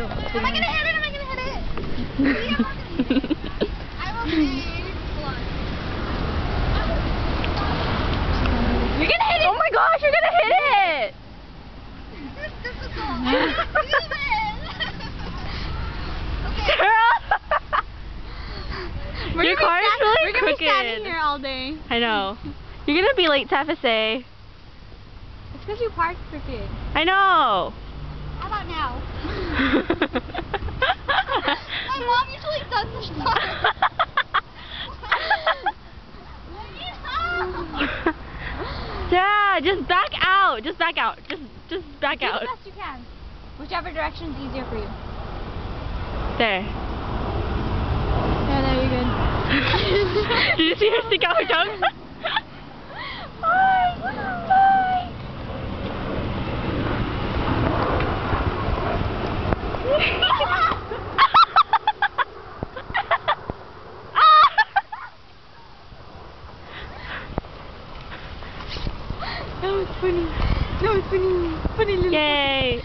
go. Am I gonna hit it? Am I gonna hit it? I'm okay. Hold on. You're gonna hit it! Oh my gosh, you're gonna hit it! This is difficult. I can't do this. Okay. Your car is really We're gonna be standing crooked. here all day. I know. You're gonna be late to FSA. It's because you parked crooked. I know. How about now? My mom usually does this stuff. Yeah, just back out. Just back out. Just back Do out. the best you can. Whichever direction is easier for you. There. Yeah, there, you're good. Did you see her stick out her tongue? Bye! Bye! That was funny. That was funny. Funny little. Yay.